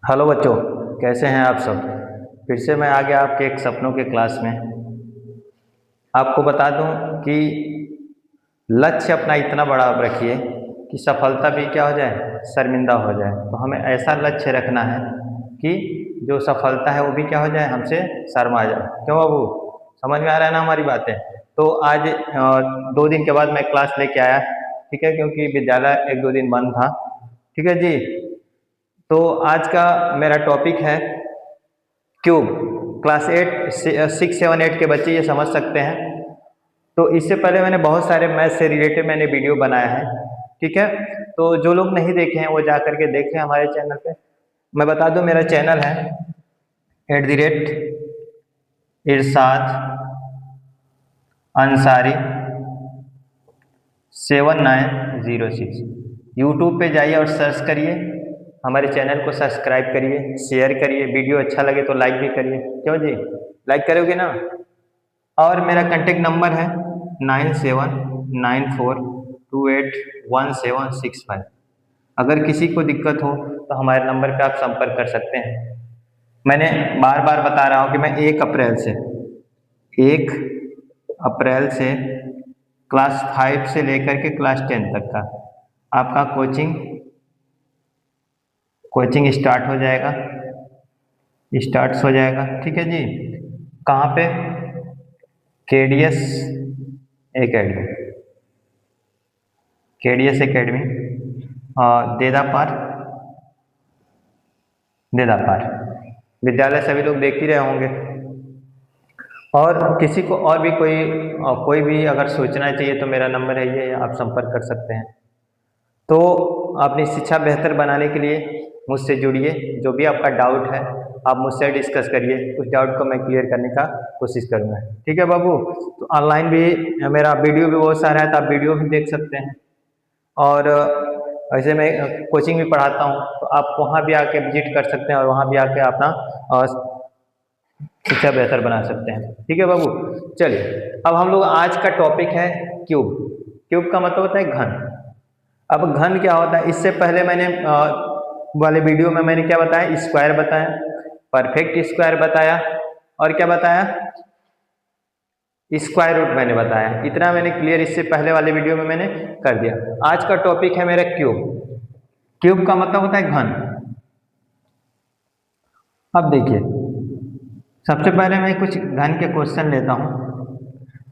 Hello बच्चों, कैसे हैं आप सब। फिर से मैं आ गया आपके एक सपनों के क्लास में। आपको बता दूं कि लक्ष्य अपना इतना बड़ा आप रखिए कि सफलता भी क्या हो जाए, शर्मिंदा हो जाए। तो हमें ऐसा लक्ष्य रखना है कि जो सफलता है वो भी क्या हो जाए, हमसे शर्मा जाए। क्यों बाबू, समझ में आ रहा है ना हमारी बातें। तो आज 2 दिन के बाद मैं क्लास लेके आया, ठीक है, क्योंकि विद्यालय 1-2 दिन बंद था। ठीक है जी। तो आज का मेरा टॉपिक है क्यूब। क्लास 6, 7, 8 के बच्चे ये समझ सकते हैं। तो इससे पहले मैंने बहुत सारे मैथ से रिलेटेड मैंने वीडियो बनाया है, ठीक है। तो जो लोग नहीं देखे हैं वो जा करके देखें हमारे चैनल पे। मैं बता दूं, मेरा चैनल है @इरशाद अंसारी 7906। यूट्यूब पे जाइए और सर्च करिए, हमारे चैनल को सब्सक्राइब करिए, शेयर करिए, वीडियो अच्छा लगे तो लाइक भी करिए। क्यों जी, लाइक करोगे ना। और मेरा कांटेक्ट नंबर है 9794281765। अगर किसी को दिक्कत हो तो हमारे नंबर पे आप संपर्क कर सकते हैं। मैंने बार बार बता रहा हूँ कि मैं 1 अप्रैल से क्लास 5 से लेकर के क्लास 10 तक का आपका कोचिंग कोचिंग स्टार्ट हो जाएगा, ठीक है जी। कहाँ पे? केडीएस एकेडमी, केडीएस एकेडमी, देदा पार, देदा पार विद्यालय सभी लोग देख ही रहे होंगे। और किसी को और भी कोई भी अगर सोचना चाहिए तो मेरा नंबर है ये, आप संपर्क कर सकते हैं। तो अपनी शिक्षा बेहतर बनाने के लिए मुझसे जुड़िए। जो भी आपका डाउट है आप मुझसे डिस्कस करिए, उस डाउट को मैं क्लियर करने का कोशिश करूँगा, ठीक है बाबू। तो ऑनलाइन भी मेरा वीडियो भी बहुत सारा है, तो आप वीडियो भी देख सकते हैं। और ऐसे मैं कोचिंग भी पढ़ाता हूँ, तो आप वहाँ भी आके विजिट कर सकते हैं और वहाँ भी आके अपना अ, शिक्षा बेहतर बना सकते हैं, ठीक है बाबू। चलिए, अब हम लोग आज का टॉपिक है क्यूब। क्यूब का मतलब होता है घन। अब घन क्या होता है, इससे पहले मैंने वाले वीडियो में मैंने क्या बताया, स्क्वायर बताया, परफेक्ट स्क्वायर बताया, और क्या बताया, स्क्वायर रूट मैंने बताया। इतना मैंने क्लियर इससे पहले वाले वीडियो में मैंने कर दिया। आज का टॉपिक है मेरा क्यूब। क्यूब का मतलब होता है घन। अब देखिए, सबसे पहले मैं कुछ घन के क्वेश्चन लेता हूं।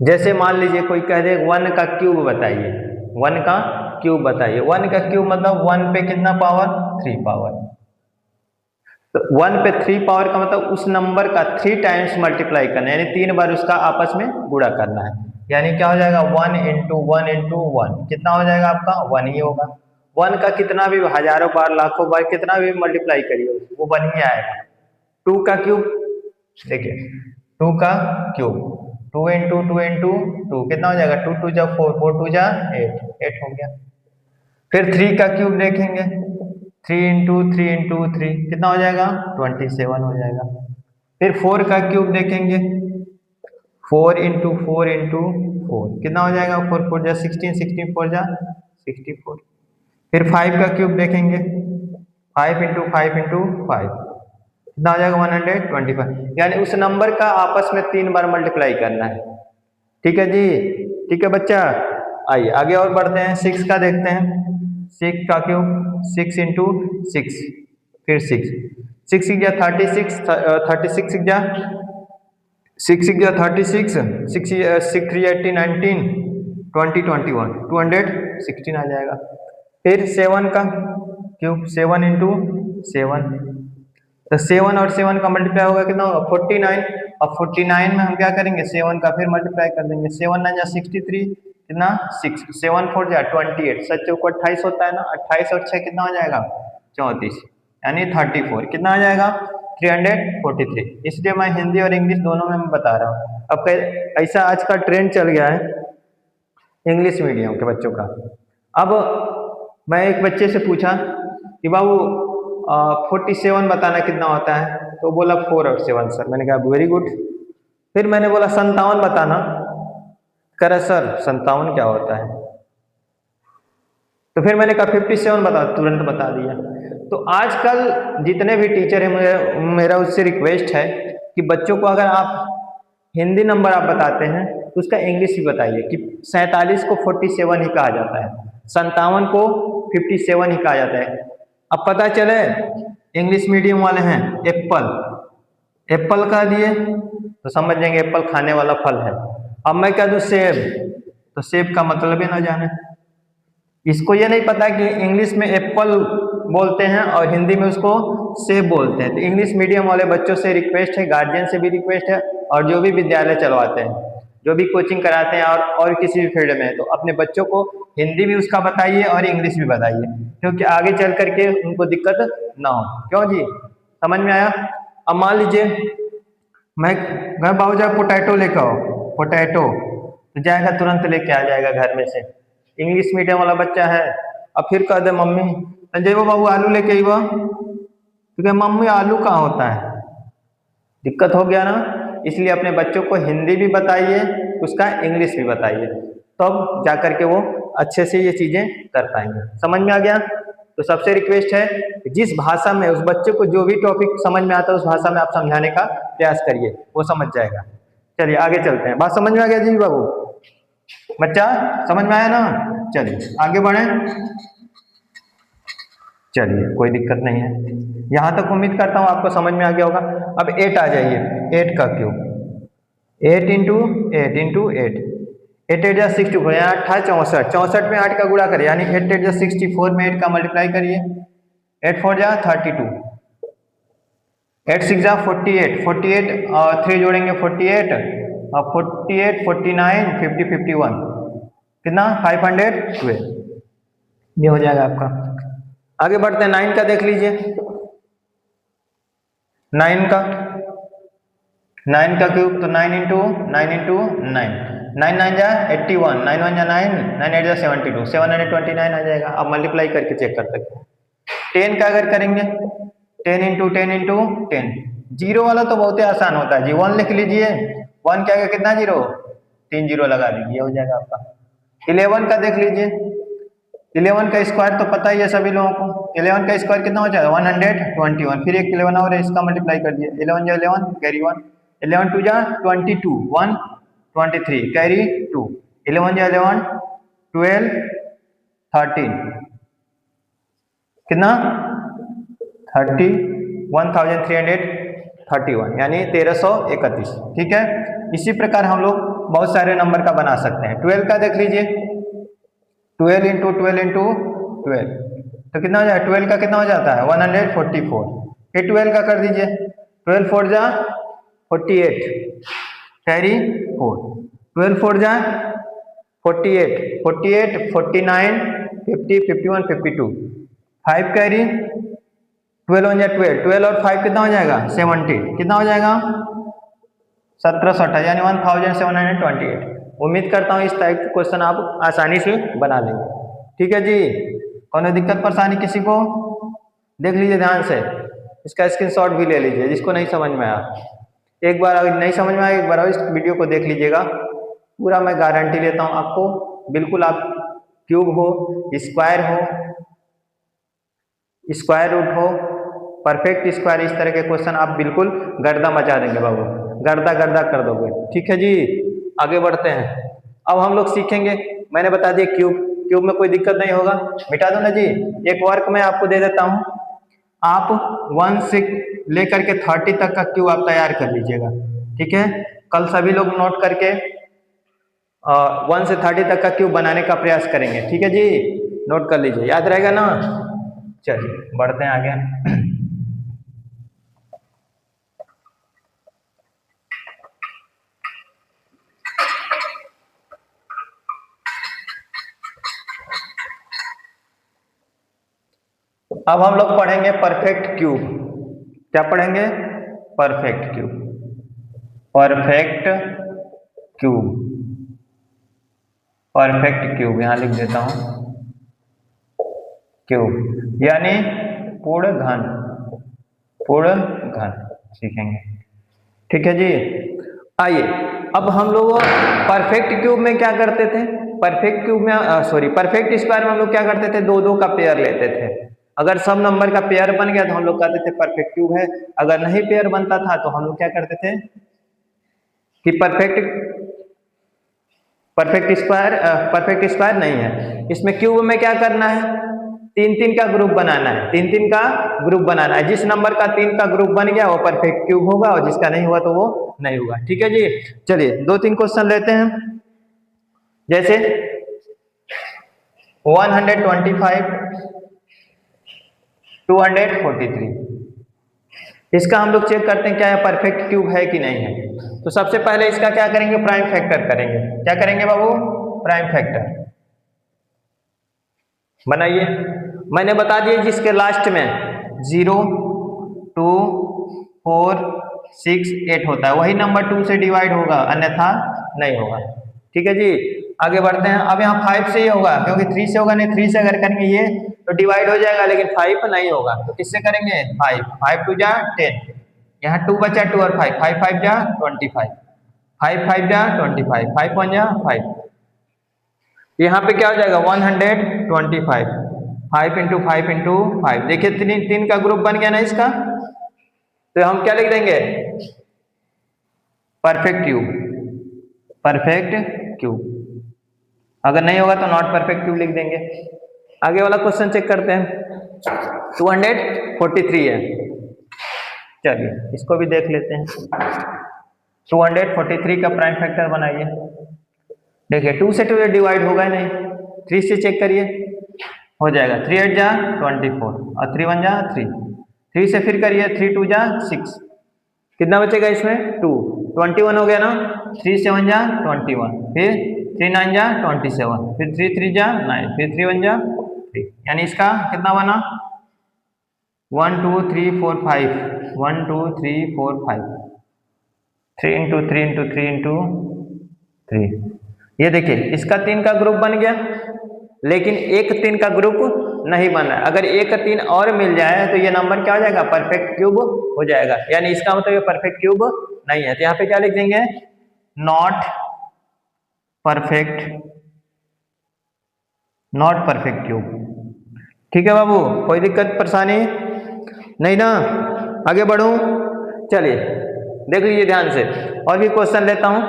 जैसे मान लीजिए कोई कह दे 1 का क्यूब बताइए, 1 का क्यूब बताइए। 1 का क्यूब मतलब 1 पे कितना पावर, 3 पावर। तो 1 पे 3 पावर का मतलब उस नंबर का 3 टाइम्स मल्टीप्लाई करना है, यानी 3 बार उसका आपस में गुणा करना है। यानी क्या हो जाएगा, 1 × 1 × 1 कितना हो जाएगा आपका, 1 ही होगा। 1 का कितना भी हजारों बार, लाखों बार, कितना भी मल्टीप्लाई करिए वो 1 ही आएगा। 2 का क्यूब देखिए, 2 का क्यूब 2 × 2 × 2 कितना हो जाएगा, 2 × 2 = 4, 4 × 2 = 8 हो गया। फिर 3 का क्यूब देखेंगे, 3 × 3 × 3 कितना हो जाएगा, 27 हो जाएगा। फिर 4 का क्यूब देखेंगे, 4 × 4 × 4 कितना हो जाएगा, 4 × 4 = 16, 16 × 4 = 64। फिर 5 का क्यूब देखेंगे, 5 × 5 × 5 कितना हो जाएगा, 125। यानी उस नंबर का आपस में 3 बार मल्टीप्लाई करना है, ठीक है जी। ठीक है बच्चा, आइए आगे और बढ़ते हैं। 6 का देखते हैं। 6 का क्यूब, 6 × 6, फिर 6, 6 × 36, 36 × 36, 6 × 80, 19, 20, 21, 216 आ जाएगा। फिर 7 का क्यूब, 7 × 7, तो 7 और 7 का मल्टीप्लाई होगा कितना होगा, 49। अब 49 में हम क्या करेंगे, 7 का फिर मल्टीप्लाई कर देंगे। 7 9 = 63, कितना 6, 7 4 = 28, 7 चौको 28 होता है ना, 28 और 6 कितना हो जाएगा, 34, यानी 34 कितना आ जाएगा, 343। इसलिए मैं हिंदी और इंग्लिश दोनों में मैं बता रहा हूँ। अब ऐसा आज का ट्रेंड चल गया है इंग्लिश मीडियम के बच्चों का। अब मैं एक बच्चे से पूछा कि बाबू 47 बताना कितना होता है, तो बोला 4 और 7 सर। मैंने कहा वेरी गुड। फिर मैंने बोला 57 बताना, कह रहा सर 57 क्या होता है। तो फिर मैंने कहा 57 बता, तुरंत बता दिया। तो आजकल जितने भी टीचर हैं, मेरा उससे रिक्वेस्ट है कि बच्चों को अगर आप हिंदी नंबर आप बताते हैं तो उसका इंग्लिश भी बताइए कि 47 को 47 ही कहा जाता है, 57 को 57 ही कहा जाता है। अब पता चले इंग्लिश मीडियम वाले हैं एप्पल, एप्पल कह दिए तो समझ जाएंगे एप्पल खाने वाला फल है। अब मैं कह दूं सेब, तो सेब का मतलब ही ना जाने। इसको ये नहीं पता कि इंग्लिश में एप्पल बोलते हैं और हिंदी में उसको सेब बोलते हैं। तो इंग्लिश मीडियम वाले बच्चों से रिक्वेस्ट है, गार्जियन से भी रिक्वेस्ट है, और जो भी विद्यालय चलवाते हैं, जो भी कोचिंग कराते हैं और किसी भी फील्ड में, तो अपने बच्चों को हिंदी भी उसका बताइए और इंग्लिश भी बताइए, क्योंकि आगे चल करके उनको दिक्कत ना हो। क्यों जी, समझ में आया? अब मान लीजिए मैं बाबू जाए पोटैटो लेकर आओ, पोटैटो, तो जाएगा तुरंत लेके आ जाएगा घर में से। इंग्लिश मीडियम वाला बच्चा है, अब फिर कह दे मम्मी जय वो बाबू आलू लेके आई वो, क्योंकि मम्मी आलू कहाँ होता है, दिक्कत हो गया ना। इसलिए अपने बच्चों को हिंदी भी बताइए, उसका इंग्लिश भी बताइए, तब जा करके वो अच्छे से ये चीजें कर पाएंगे। समझ में आ गया? तो सबसे रिक्वेस्ट है कि जिस भाषा में उस बच्चे को जो भी टॉपिक समझ में आता है उस भाषा में आप समझाने का प्रयास करिए, वो समझ जाएगा। चलिए आगे चलते हैं। बात समझ में आ गया जी बाबू? बच्चा समझ में आया ना? चलिए आगे बढ़े। चलिए कोई दिक्कत नहीं है, यहां तक उम्मीद करता हूं आपको समझ में आ गया होगा। अब 8 आ जाइए, 8 का क्यूब, 8 इंटू 8 इंटू 8, 8 8 जा 64, यहाँ 8 64, 64 में 8 का गुणा करिए, यानी 8 8 जा 64 में 8 का मल्टीप्लाई करिए, 8 4 जा 32, 8 6 जा 48, 48 और 3 जोड़ेंगे 48, और 48 49 50 51, कितना 512, ये हो जाएगा आपका। आगे बढ़ते हैं, 9 का देख लीजिए, 9 का, 9 का क्यूब, तो 9 इंटू 9 इंटू 9, 9 9 जा 81, 9 1 जा 9, 9 8 जा 72, 729 आ जाएगा। अब मल्टीप्लाई करके चेक कर सकते हैं। 10 का अगर करेंगे, 10 इंटू 10 इंटू 10, जीरो वाला तो बहुत ही आसान होता है जी, 1 लिख लीजिए, 1 के आगे कितना जीरो, 3 जीरो लगा दीजिए, हो जाएगा आपका। 11 का देख लीजिए, 11 का स्क्वायर तो पता ही है सभी लोगों को, 11 का स्क्वायर कितना हो जाएगा 121, फिर एक 11 और है, इसका मल्टीप्लाई कर दिए, 11 जा 11 कैरी 1, 11 2 जा 22, 1 23 कैरी 2, 11 जा 11 12 13, कितना 1331, यानी 1331। ठीक है, इसी प्रकार हम लोग बहुत सारे नंबर का बना सकते हैं। 12 का देख लीजिए, 12 इंटू 12 इंटू 12, तो कितना हो जाए, 12 का कितना हो जाता है 144, फिर 12 का कर दीजिए, 12 4 जा 48 कैरी 4, 12 4 जा 48 48 49 50 51 52, 5 कैरी, 12 1 जा 12, 12 और 5 कितना हो जाएगा 70, कितना हो जाएगा 1728, यानी 1728। उम्मीद करता हूँ इस टाइप के क्वेश्चन आप आसानी से बना लेंगे। ठीक है जी, कौन दिक्कत परेशानी किसी को? देख लीजिए ध्यान से, इसका स्क्रीनशॉट भी ले लीजिए जिसको नहीं समझ में आया। एक बार अगर नहीं समझ में आया, एक बार इस वीडियो को देख लीजिएगा, पूरा मैं गारंटी लेता हूँ आपको, बिल्कुल आप क्यूब हो, स्क्वायर हो, स्क्वायर रूट हो, परफेक्ट स्क्वायर, इस तरह के क्वेश्चन आप बिल्कुल गर्दा मचा देंगे बाबू, गर्दा गर्दा कर दोगे। ठीक है जी, आगे बढ़ते हैं। अब हम लोग सीखेंगे, मैंने बता दिया क्यूब, क्यूब में कोई दिक्कत नहीं होगा, मिटा दो ना जी। एक वर्क मैं आपको दे देता हूं, आप 1 से लेकर के 30 तक का क्यूब आप तैयार कर लीजिएगा। ठीक है, कल सभी लोग नोट करके 1 से 30 तक का क्यूब बनाने का प्रयास करेंगे। ठीक है जी, नोट कर लीजिए, याद रहेगा ना। चलिए बढ़ते हैं आगे। अब हम लोग पढ़ेंगे परफेक्ट क्यूब। क्या पढ़ेंगे? Perfect cube, perfect cube, perfect cube, यहां लिख देता हूं क्यूब, यानी पूर्ण घन, पूर्ण घन सीखेंगे। ठीक है जी, आइए अब हम लोग परफेक्ट क्यूब में क्या करते थे, परफेक्ट क्यूब में परफेक्ट स्क्वायर में हम लोग क्या करते थे, 2 2 का पेयर लेते थे। अगर सब नंबर का पेयर बन गया तो हम लोग कहते थे परफेक्ट क्यूब है, अगर नहीं पेयर बनता था तो हम लोग क्या करते थे कि परफेक्ट स्क्वायर नहीं है। इसमें क्यूब में क्या करना है, तीन तीन का ग्रुप बनाना है, तीन तीन का ग्रुप बनाना है। जिस नंबर का तीन का ग्रुप बन गया वो परफेक्ट क्यूब होगा और जिसका नहीं हुआ तो वो नहीं होगा। ठीक है जी, चलिए दो तीन क्वेश्चन लेते हैं। जैसे 125 243, इसका हम लोग चेक करते हैं क्या है परफेक्ट क्यूब है कि नहीं है। तो सबसे पहले इसका क्या करेंगे, प्राइम फैक्टर करेंगे। क्या करेंगे बाबू, प्राइम फैक्टर बनाइए। मैंने बता दिया जिसके लास्ट में 0 2 4 6 8 होता है वही नंबर 2 से डिवाइड होगा, अन्यथा नहीं होगा। ठीक है जी, आगे बढ़ते हैं। अब यहाँ 5 से ही होगा क्योंकि 3 से होगा नहीं, 3 से अगर करेंगे ये तो डिवाइड हो जाएगा, लेकिन 5 नहीं होगा। तो किससे करेंगे, 5 5 2 जा 10, यहाँ 2 बचा 2 और 5 5 5 जा 25, 5 5 जा 25, 5 1 जा 5, यहाँ पे क्या हो जाएगा 125, 5 इंटू 5 इंटू 5। देखिए तीन तीन का ग्रुप बन गया ना इसका, तो हम क्या लिख देंगे, परफेक्ट क्यूब, परफेक्ट क्यूब। अगर नहीं होगा तो नॉट परफेक्ट क्यूब लिख देंगे। आगे वाला क्वेश्चन चेक करते हैं। 243 है, चलिए इसको भी देख लेते हैं। 243 का प्राइम फैक्टर बनाइए। देखिए 2 से 2 डिवाइड होगा नहीं, 3 से चेक करिए हो जाएगा। 3 8 जा 24 और 3 1 जा 3, 3 से फिर करिए 3 2 जा 6, कितना बचेगा इसमें 2, 21 हो गया ना। 3 7 जा 21, फिर 3 9 जा 27, फिर 3 3 जा 9, फिर 3 1 जा 3, यानी इसका कितना बना 1 2 3 4 5, 1 2 3 4 5, 3 इंटू 3 इंटू 3 इंटू 3। ये देखिए इसका 3 का ग्रुप बन गया, लेकिन एक 3 का ग्रुप नहीं बन रहा है। अगर एक 3 और मिल जाए तो ये नंबर क्या हो जाएगा, परफेक्ट क्यूब हो जाएगा। यानी इसका मतलब ये परफेक्ट क्यूब नहीं है। तो यहाँ पे क्या लिख देंगे, not perfect, not perfect cube. ठीक है बाबू, कोई दिक्कत परेशानी नहीं ना, आगे बढ़ूं। चलिए देख लीजिए ध्यान से, और भी क्वेश्चन लेता हूं।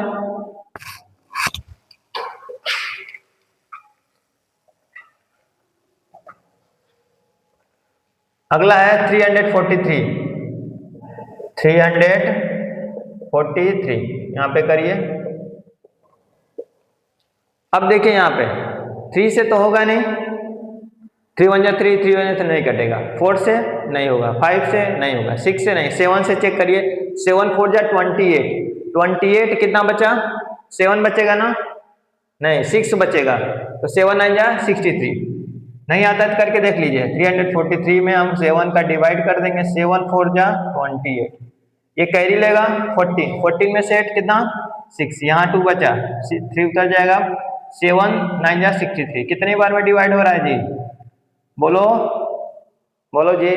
अगला है 343, 343 यहाँ पे करिए। अब देखिए यहाँ पे 3 से तो होगा नहीं, 3 1 जा 3, 3 1 से नहीं कटेगा, 4 से नहीं होगा, 5 से नहीं होगा, 6 से नहीं, 7 से चेक करिए। 7 4 जा 28, 28 कितना बचा, 7 बचेगा ना, नहीं 6 बचेगा, तो 7 9 जा 63। नहीं आता है तो करके देख लीजिए। 343 में हम 7 का डिवाइड कर देंगे, 7 4 जा 28, ये कैरी लेगा 14, 14 में से 8 कितना 6, यहाँ 2 बचा, 3 उतर जाएगा, 7 9 जा 63। कितनी बार में डिवाइड हो रहा है जी, बोलो बोलो जी,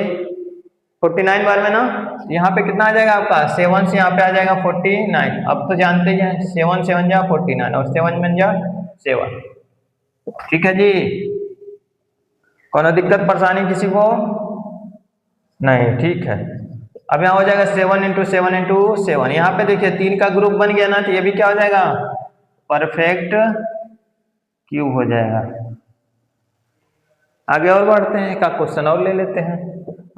49 बार में ना। यहाँ पे कितना आ जाएगा आपका, 7 से यहाँ पे आ जाएगा 49। अब तो जानते ही हैं 7 7 जा 49 और 7 बन जा 7। ठीक है जी, कोनो दिक्कत परेशानी किसी को नहीं, ठीक है। अब यहाँ हो जाएगा 7 इंटू 7 इंटू 7। यहाँ पे देखिए 3 का ग्रुप बन गया ना, तो ये भी क्या हो जाएगा, परफेक्ट क्यूब हो जाएगा। आगे और बढ़ते हैं, एक क्वेश्चन और ले लेते हैं।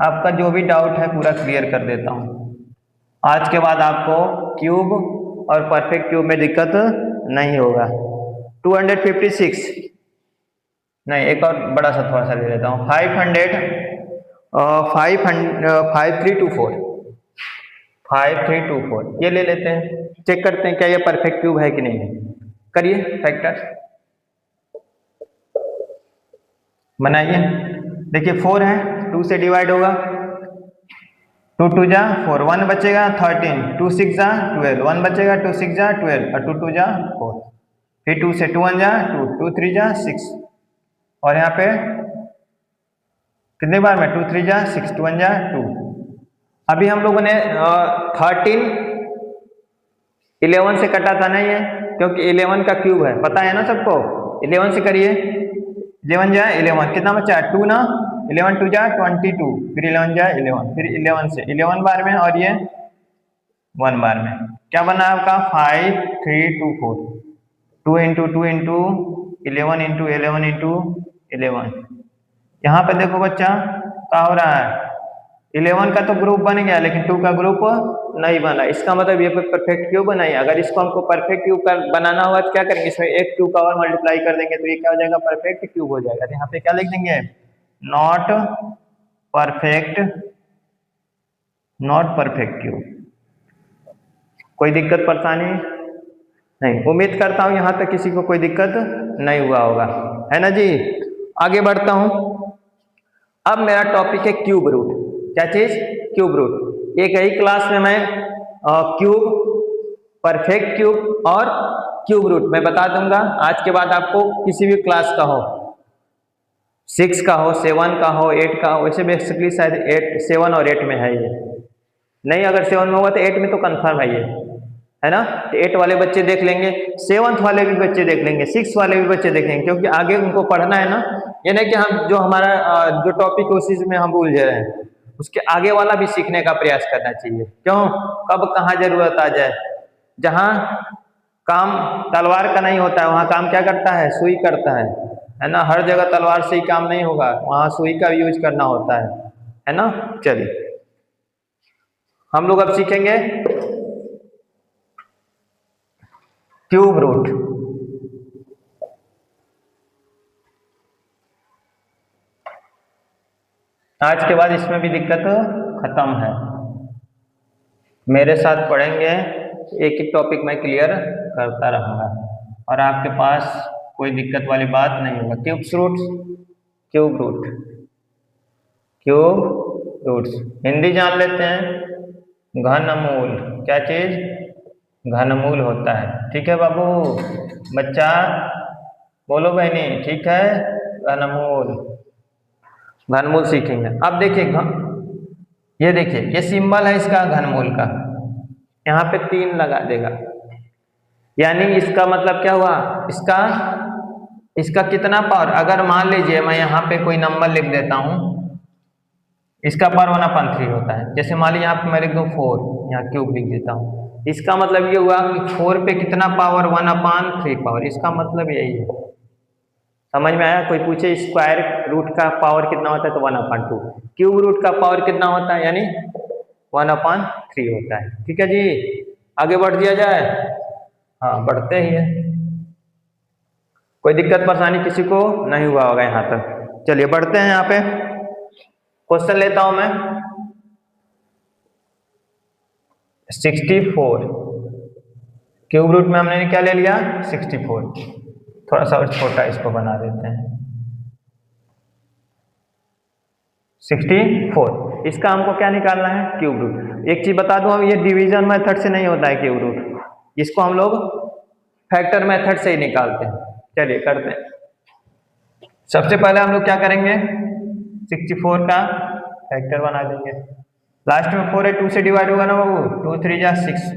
आपका जो भी डाउट है पूरा क्लियर कर देता हूँ। आज के बाद आपको क्यूब और परफेक्ट क्यूब में दिक्कत नहीं होगा। 256 नहीं, एक और बड़ा सा थोड़ा सा ले लेता हूँ। 5324, 5324 ये ले लेते हैं। चेक करते हैं क्या ये परफेक्ट क्यूब है कि नहीं है। करिए फैक्टर बनाइए। देखिए 4 है, 2 से डिवाइड होगा, 2 2 जा 4, 1 बचेगा 13, 2 6 जा 12, 1 बचेगा 2 6 जा 12 और 2 2 जा 4, फिर 2 से 2 1 जा 2, 2 3 जा 6 और यहाँ पे कितने बार में 2 3 जा 6, 2 1 जा 2। अभी हम लोगों ने 13 11 से कटा था नहीं है, क्योंकि 11 का क्यूब है, पता है ना सबको। 11 से करिए, 11 जाए 11, कितना बचा 2 ना, 11 टू जा 22, फिर 11 जा 11, फिर 11 से 11 बार में, और ये 1 बार में। क्या बना आपका 5 3 2 4, 2 इंटू 2 इंटू 11 इंटू 11 इंटू 11। यहाँ पे देखो बच्चा क्या हो रहा है, 11 का तो ग्रुप बन गया लेकिन 2 का ग्रुप नहीं बना। इसका मतलब ये परफेक्ट क्यूब बनाई। अगर इसको हमको परफेक्ट क्यूब बनाना होगा तो क्या करेंगे, इसमें एक 2 का और मल्टीप्लाई कर देंगे तो ये क्या हो जाएगा, परफेक्ट क्यूब हो जाएगा। तो यहाँ पे क्या लिख देंगे, not perfect, not perfect cube. कोई दिक्कत परेशानी नहीं, उम्मीद करता हूं यहां तक किसी को कोई दिक्कत नहीं हुआ होगा, है ना जी। आगे बढ़ता हूं। अब मेरा टॉपिक है क्यूब रूट। क्या चीज, क्यूब रूट। एक ही क्लास में मैं क्यूब, परफेक्ट क्यूब और क्यूब रूट मैं बता दूंगा। आज के बाद आपको किसी भी क्लास का हो, 6 का हो, 7 का हो, 8 का हो, वैसे बेसिकली शायद 8 7 और 8 में है ये नहीं, अगर 7 में होगा तो 8 में तो कंफर्म है ये, है ना। तो 8 वाले बच्चे देख लेंगे, 7th वाले भी बच्चे देख लेंगे, 6 वाले भी बच्चे देख लेंगे, क्योंकि आगे उनको पढ़ना है ना। ये नहीं कि हम जो हमारा जो टॉपिक है उसी में हम भूल जा रहे हैं, उसके आगे वाला भी सीखने का प्रयास करना चाहिए। क्यों, कब कहाँ जरूरत आ जाए। जहाँ काम तलवार का नहीं होता है वहाँ काम क्या करता है, सुई करता है ना। हर जगह तलवार से ही काम नहीं होगा, वहाँ सुई का यूज करना होता है ना। चलिए हम लोग अब सीखेंगे क्यूब रूट। आज के बाद इसमें भी दिक्कत खत्म है, मेरे साथ पढ़ेंगे, एक एक टॉपिक मैं क्लियर करता रहूंगा और आपके पास कोई दिक्कत वाली बात नहीं होगा। Cubes root, cube root, cube roots Hindi जान लेते हैं, घनमूल। क्या चीज, घनमूल होता है। ठीक है बाबू, बच्चा बोलो बहनी, ठीक है। घनमूल, घनमूल सीखेंगे। अब देखिए ये देखिए, ये सिंबल है इसका घनमूल का, यहाँ पे 3 लगा देगा, यानी इसका मतलब क्या हुआ, इसका कितना पावर। अगर मान लीजिए मैं यहाँ पे कोई नंबर लिख देता हूँ, इसका पावर 1/3 होता है। जैसे मान लीजिए यहाँ पे मैं लिख दूँ 4, यहाँ क्यूब लिख देता हूँ, इसका मतलब ये हुआ कि 4 पे कितना पावर, 1/3 पावर। इसका मतलब यही है, समझ में आया। कोई पूछे स्क्वायर रूट का पावर कितना होता है तो 1/2, क्यूब रूट का पावर कितना होता है, यानी 1/3 होता है। ठीक है जी, आगे बढ़ दिया जाए। हाँ बढ़ते ही है, कोई दिक्कत परेशानी किसी को नहीं हुआ होगा यहाँ तक। चलिए बढ़ते हैं, यहाँ पे क्वेश्चन लेता हूं मैं। 64 क्यूब रूट में हमने क्या ले लिया, 64। थोड़ा सा और छोटा इसको बना देते हैं, 64। इसका हमको क्या निकालना है, क्यूब रूट। एक चीज बता दूं, हम ये डिवीजन मेथड से नहीं होता है क्यूब रूट, इसको हम लोग फैक्टर मेथड से ही निकालते हैं। चलिए करते हैं। सबसे पहले हम लोग क्या करेंगे, 64 का फैक्टर बना देंगे। लास्ट में 4 है, 2 से डिवाइड होगा ना बाबू, 2 3 जा 6,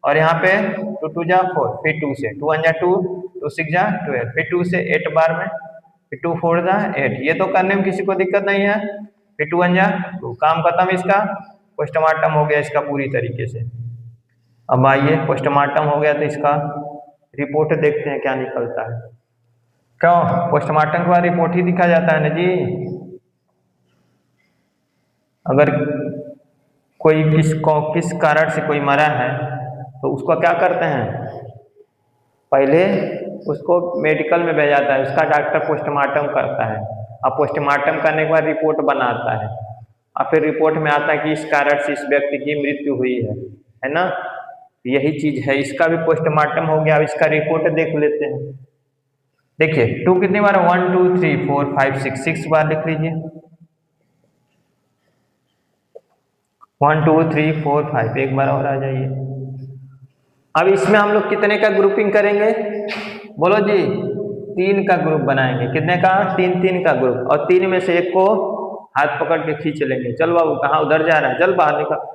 और यहाँ पे 2 2 जा 4, फिर 2 से 2 1 जा 2, 2 6 जा 12, फिर 2 से 8 बार में, फिर 2 4 जा 8। ये तो करने में किसी को दिक्कत नहीं है। फिर 2 1 जा 2, काम खत्म इसका, पोस्टमार्टम हो गया इसका पूरी तरीके से। अब आइए, पोस्टमार्टम हो गया तो इसका रिपोर्ट देखते हैं क्या निकलता है। क्यों, पोस्टमार्टम के बाद रिपोर्ट ही दिखा जाता है ना जी। अगर कोई किस कारण से कोई मरा है तो उसको क्या करते हैं, पहले उसको मेडिकल में भेजा जाता है, उसका डॉक्टर पोस्टमार्टम करता है, अब पोस्टमार्टम करने के बाद रिपोर्ट बनाता है, और फिर रिपोर्ट में आता है कि इस कारण से इस व्यक्ति की मृत्यु हुई है ना। यही चीज है, इसका भी पोस्टमार्टम हो गया। अब इसका रिपोर्ट देख लेते हैं। देखिए 2 कितनी बार, 1 2 3 4 5 6 बार लिख लीजिए, 1 2 3 4 5, एक बार और आ जाइए। अब इसमें हम लोग कितने का ग्रुपिंग करेंगे, बोलो जी, 3 का ग्रुप बनाएंगे। कितने का, 3 3 का ग्रुप, और 3 में से एक को हाथ पकड़ के खींच लेंगे। चल बाबू कहाँ उधर जा रहा है, चल बाहर निकल,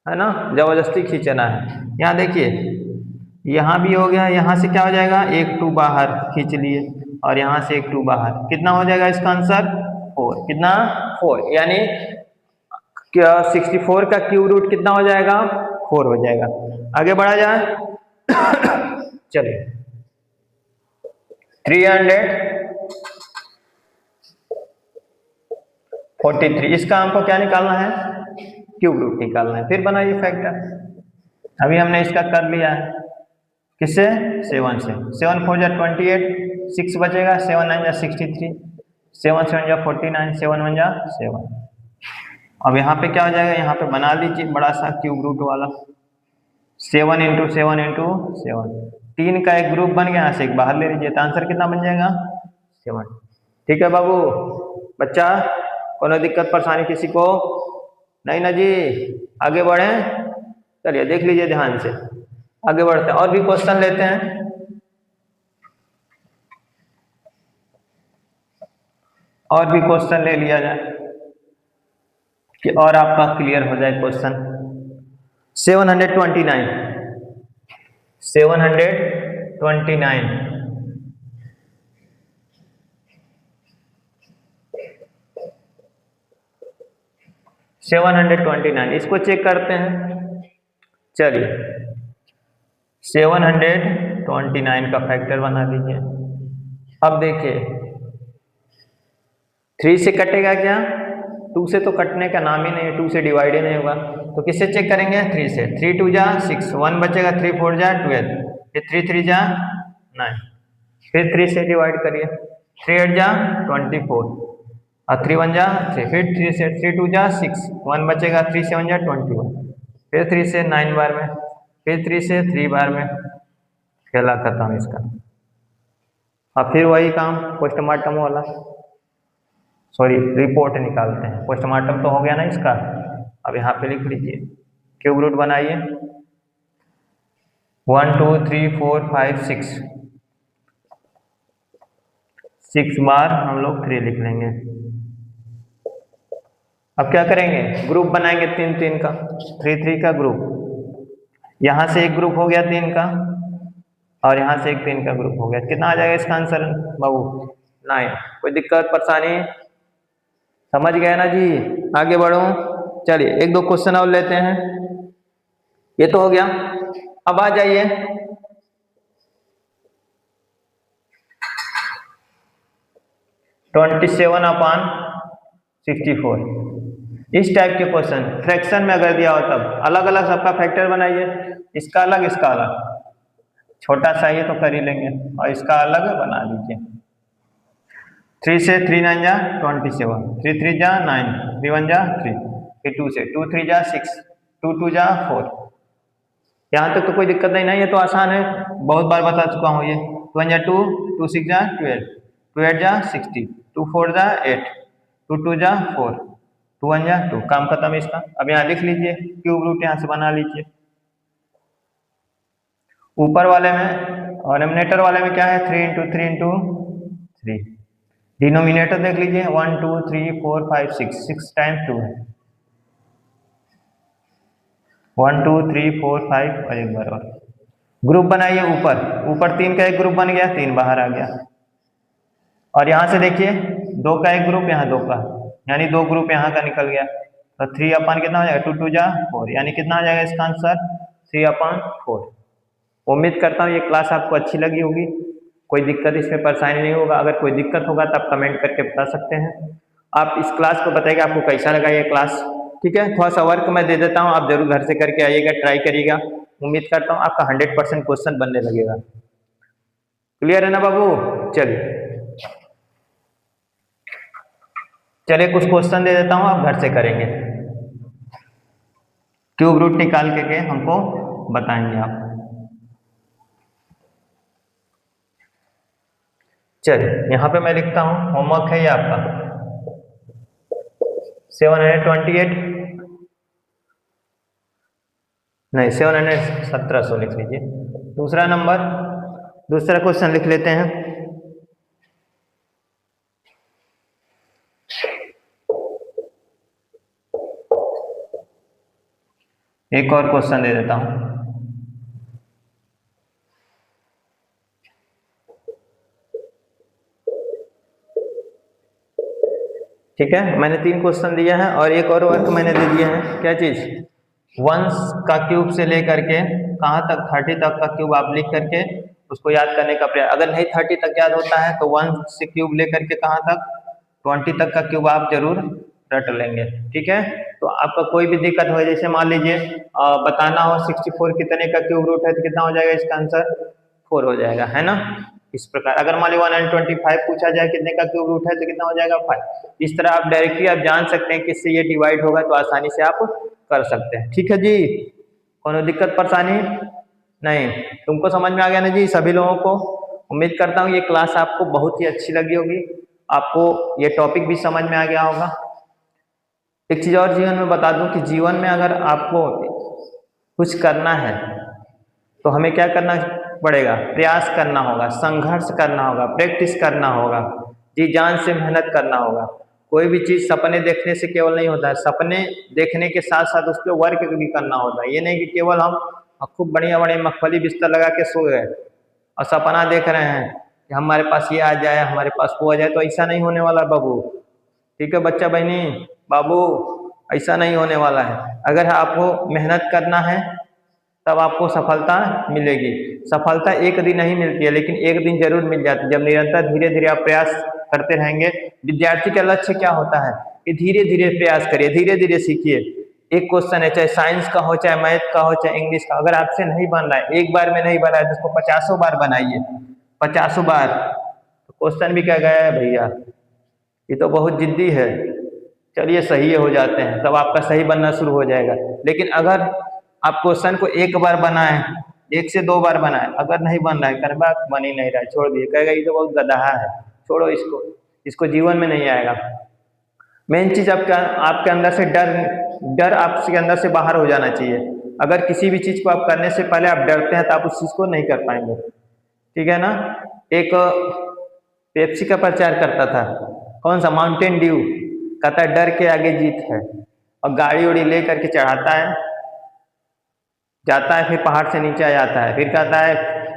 है ना, जबरदस्ती खींचना है। यहाँ देखिए, यहाँ भी हो गया, यहाँ से क्या हो जाएगा, 1 2 बाहर खींच लिए, और यहाँ से 1 2 बाहर, कितना हो जाएगा इसका आंसर, 4, कितना 4, यानी क्या 64 का क्यूब रूट कितना हो जाएगा 4 हो जाएगा। आगे बढ़ा जाए चलिए 343, इसका हमको क्या निकालना है क्यूब रूट निकालना है। फिर बनाइए फैक्टर, अभी हमने इसका कर लिया है किससे 7 से। 7 4 जा 28, 6 बचेगा, 7 9 जा 63, 7 7 जा 49, 7 1 जा 7। अब यहाँ पे क्या हो जाएगा, यहाँ पे बना लीजिए बड़ा सा क्यूब रूट वाला 7 इंटू 7 इंटू 7, 3 का एक ग्रुप बन गया, यहाँ से एक बाहर ले लीजिए तो आंसर कितना बन जाएगा 7। ठीक है बाबू बच्चा, कोनो दिक्कत परेशानी किसी को नहीं ना जी, आगे बढ़े। चलिए देख लीजिए ध्यान से, आगे बढ़ते हैं और भी क्वेश्चन लेते हैं। और भी क्वेश्चन ले लिया जाए कि और आपका क्लियर हो जाए क्वेश्चन। 729, 729 729 इसको चेक करते हैं। चलिए 729 का फैक्टर बना लीजिए। अब देखिए 3 से कटेगा क्या, 2 से तो कटने का नाम ही नहीं है, 2 से डिवाइड ही नहीं होगा, तो किससे चेक करेंगे 3 से। 3 2 जा 6, 1 बचेगा, 3 4 जा 12, फिर 3 3 जा 9, फिर 3 से डिवाइड करिए, 3 8 जा 24 और 3 1 जा 3, फिर 3 से 3 2 जा 6, 1 बचेगा, 3 7 जा 21, फिर 3 से 9 बार में, फिर 3 से 3 बार में, खेला खत्म इसका। अब फिर वही काम पोस्टमार्टम वाला, सॉरी रिपोर्ट निकालते हैं। पोस्टमार्टम तो हो गया ना इसका, अब यहाँ पे लिख लीजिए क्यूब रूट बनाइए 1 2 3 4 5 6, 6 बार हम लोग 3 लिख लेंगे। अब क्या करेंगे, ग्रुप बनाएंगे 3 3 का, 3 3 का ग्रुप, यहाँ से एक ग्रुप हो गया 3 का और यहाँ से एक 3 का ग्रुप हो गया, कितना आ जाएगा इसका आंसर बाबू 9। कोई दिक्कत परेशानी, समझ गए ना जी, आगे बढ़ो। चलिए एक दो क्वेश्चन और लेते हैं, ये तो हो गया। अब आ जाइए 27/64, इस टाइप के क्वेश्चन फ्रैक्शन में अगर दिया हो तब अलग अलग सबका फैक्टर बनाइए, इसका अलग इसका अलग, छोटा सा ये तो कर ही लेंगे और इसका अलग बना लीजिए। 3 से 3 9 जा 27, 3 3 जा 9, 3 1 जा 3, फिर 2 से 2 3 जा 6, 2 2 जा 4। यहाँ तक तो कोई दिक्कत नहीं ना, ये तो आसान है, बहुत बार बता चुका हूँ ये। 2 1 जा 2, 2 6 जा 12, 2 8 जा 60, 2 4 जा 8, 2 2 जा 4, 2 1 जा 2, काम खत्म इसका। अब यहाँ लिख लीजिए क्यूब रूट, यहाँ से बना लीजिए। ऊपर वाले में और डिनोमिनेटर वाले में क्या है 3 इंटू 3 इंटू 3, डिनोमिनेटर देख लीजिए 1 2 3 4 5 6, 6 टाइम्स 2 है, 1 2 3 4 5 और एक बार और ग्रुप बनाइए। ऊपर ऊपर 3 का एक ग्रुप बन गया, 3 बाहर आ गया, और यहाँ से देखिए 2 का एक ग्रुप, यहाँ 2 का, यानी 2 ग्रुप यहाँ का निकल गया, तो 3 अपन कितना हो जाएगा 2 2 जा 4, यानी कितना आ जाएगा इसका आंसर 3/4। उम्मीद करता हूँ ये क्लास आपको अच्छी लगी होगी, कोई दिक्कत इसमें परेशानी नहीं होगा। अगर कोई दिक्कत होगा तो आप कमेंट करके बता सकते हैं। आप इस क्लास को बताइएगा आपको कैसा लगा ये क्लास, ठीक है। थोड़ा सा वर्क मैं दे देता हूँ, आप जरूर घर से करके आइएगा, ट्राई करिएगा। उम्मीद करता हूँ आपका 100% क्वेश्चन बनने लगेगा। क्लियर है ना बाबू, चलिए चलिए कुछ क्वेश्चन दे देता हूँ, आप घर से करेंगे, क्यूब रूट निकाल के हमको बताएंगे आप। चलिए यहाँ पे मैं लिखता हूँ, होमवर्क है ये आपका 728, नहीं 717 लिख लीजिए। दूसरा नंबर, दूसरा क्वेश्चन लिख लेते हैं। एक और क्वेश्चन दे देता हूं, ठीक है, मैंने 3 क्वेश्चन दिया है और एक और वर्क मैंने दे दिया है। क्या चीज? 1 का क्यूब से लेकर के कहाँ तक 30 तक का क्यूब आप लिख करके उसको याद करने का प्रयास। अगर नहीं 30 तक याद होता है तो 1 से क्यूब लेकर के कहाँ तक 20 तक का क्यूब आप जरूर रट लेंगे। ठीक है, तो आपका कोई भी दिक्कत हो, जैसे मान लीजिए बताना हो 64 कितने का क्यूब रूट है तो कितना हो जाएगा, इसका आंसर 4 हो जाएगा, है ना। इस प्रकार अगर मान लीजिए 125 पूछा जाए कितने का क्यूब रूट है तो कितना हो जाएगा 5। इस तरह आप डायरेक्टली आप जान सकते हैं किससे ये डिवाइड होगा, तो आसानी से आप कर सकते हैं। ठीक है जी, कोनो दिक्कत परेशानी नहीं? तुमको समझ में आ गया ना जी सभी लोगों को? उम्मीद करता हूँ ये क्लास आपको बहुत ही अच्छी लगी होगी, आपको ये टॉपिक भी समझ में आ गया होगा। एक चीज और जीवन में बता दूं कि जीवन में अगर आपको कुछ करना है तो हमें क्या करना पड़ेगा? प्रयास करना होगा, संघर्ष करना होगा, प्रैक्टिस करना होगा, जी जान से मेहनत करना होगा। कोई भी चीज सपने देखने से केवल नहीं होता है, सपने देखने के साथ साथ उस पर वर्क भी करना होता है। ये नहीं कि केवल हम खूब बढ़िया बढ़िया मखमली बिस्तर लगा के सो गए और सपना देख रहे हैं कि हमारे पास ये आ जाए, हमारे पास वो आ जाए, तो ऐसा नहीं होने वाला बाबू। ठीक है बच्चा बहनी बाबू, ऐसा नहीं होने वाला है। अगर आपको मेहनत करना है तब आपको सफलता मिलेगी। सफलता एक दिन नहीं मिलती है, लेकिन एक दिन जरूर मिल जाती है जब निरंतर धीरे धीरे आप प्रयास करते रहेंगे। विद्यार्थी का लक्ष्य क्या होता है कि धीरे धीरे प्रयास करिए, धीरे धीरे सीखिए। एक क्वेश्चन है, चाहे साइंस का हो, चाहे मैथ का हो, चाहे इंग्लिश का, अगर आपसे नहीं बन रहा है, एक बार में नहीं बना है तो उसको 50 बार बनाइए, 50 बार। तो क्वेश्चन भी क्या गया है भैया, ये तो बहुत जिद्दी है, चलिए सही हो जाते हैं, तब आपका सही बनना शुरू हो जाएगा। लेकिन अगर आप क्वेश्चन को एक बार बनाए, 1 से 2 बार बनाए, अगर नहीं बन रहा है, करना बन ही नहीं रहा है, छोड़ दिए, कहेगा ये तो बहुत गधा है, छोड़ो इसको, इसको जीवन में नहीं आएगा। मेन चीज आपके अंदर से डर आपके अंदर से बाहर हो जाना चाहिए। अगर किसी भी चीज को आप करने से पहले आप डरते हैं तो आप उस चीज को नहीं कर पाएंगे। ठीक है ना। एक पेप्सी का प्रचार करता था, कौन सा, माउंटेन ड्यू, कहता है डर के आगे जीत है, और गाड़ी उड़ी ले करके चढ़ाता है, जाता है, फिर पहाड़ से नीचे आ जाता है, फिर कहता है,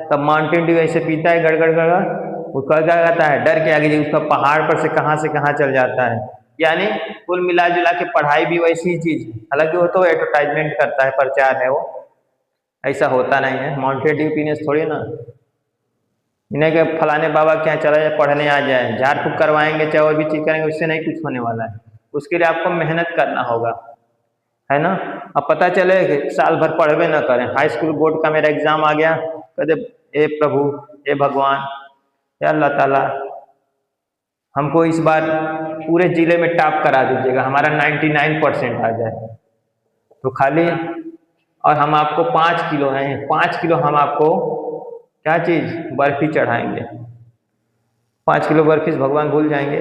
तब माउंटेन ड्यू ऐसे पीता है गड़ गड़ गड़, वो क्या कहता है, डर के आगे जीत, उसका पहाड़ पर से कहाँ चल जाता है। यानी कुल मिला जुला के पढ़ाई भी वैसी ही चीज है, हालांकि वो तो एडवर्टाइजमेंट करता है, प्रचार है वो, ऐसा होता नहीं है। माउंटेन ड्यू पीने से थोड़ी ना, इन्हें के फलाने बाबा के यहाँ चला जाए पढ़ने आ जाए, झाड़ फूक करवाएंगे चाहे और भी चीज करेंगे, उससे नहीं कुछ होने वाला है। उसके लिए आपको मेहनत करना होगा, है ना। अब पता चले कि साल भर पढ़वे ना करें, हाई स्कूल बोर्ड का मेरा एग्जाम आ गया, कहते ए प्रभु, ए भगवान, या अल्लाह ताला, हमको इस बार पूरे जिले में टॉप करा दीजिएगा, हमारा 99% आ जाए। तो खाली, और हम आपको 5 किलो हैं, 5 किलो हम आपको क्या चीज, बर्फी चढ़ाएंगे। 5 किलो बर्फी भगवान भूल जाएंगे?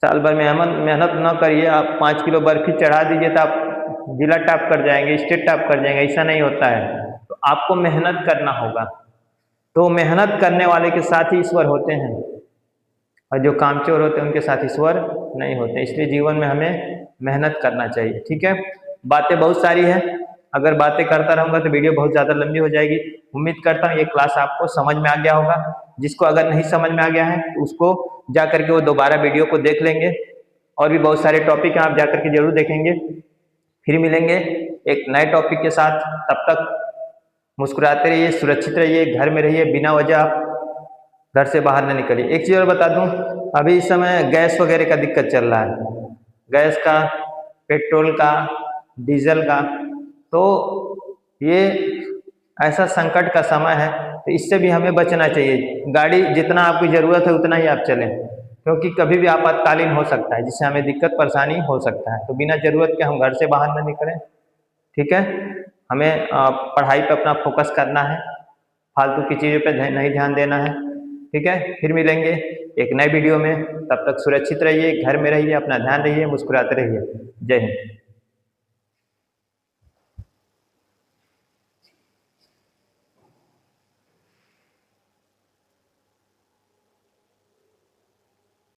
साल भर में मेहनत न करिए, आप 5 किलो बर्फी चढ़ा दीजिए तो आप जिला टॉप कर जाएंगे, स्टेट टॉप कर जाएंगे, ऐसा नहीं होता है। तो आपको मेहनत करना होगा, तो मेहनत करने वाले के साथ ही ईश्वर होते हैं, और जो कामचोर होते हैं उनके साथ ईश्वर नहीं होते। इसलिए जीवन में हमें मेहनत करना चाहिए। ठीक है, बातें बहुत सारी है, अगर बातें करता रहूंगा तो वीडियो बहुत ज़्यादा लंबी हो जाएगी। उम्मीद करता हूँ ये क्लास आपको समझ में आ गया होगा। जिसको अगर नहीं समझ में आ गया है तो उसको जा करके वो दोबारा वीडियो को देख लेंगे, और भी बहुत सारे टॉपिक हैं, आप जा करके जरूर देखेंगे। फिर मिलेंगे एक नए टॉपिक के साथ, तब तक मुस्कुराते रहिए, सुरक्षित रहिए, घर में रहिए, बिना वजह आप घर से बाहर न निकलिए। एक चीज़ और बता दूं, अभी इस समय गैस वगैरह का दिक्कत चल रहा है, गैस का, पेट्रोल का, डीजल का, तो ये ऐसा संकट का समय है, तो इससे भी हमें बचना चाहिए। गाड़ी जितना आपकी ज़रूरत है उतना ही आप चलें, क्योंकि कभी भी आपातकालीन हो सकता है जिससे हमें दिक्कत परेशानी हो सकता है। तो बिना ज़रूरत के हम घर से बाहर न निकलें। ठीक है, हमें पढ़ाई पे अपना फोकस करना है, फालतू की चीज़ों पे नहीं ध्यान देना है। ठीक है, फिर मिलेंगे एक नए वीडियो में, तब तक सुरक्षित रहिए, घर में रहिए, अपना ध्यान रहिए, मुस्कुराते रहिए। जय हिंद।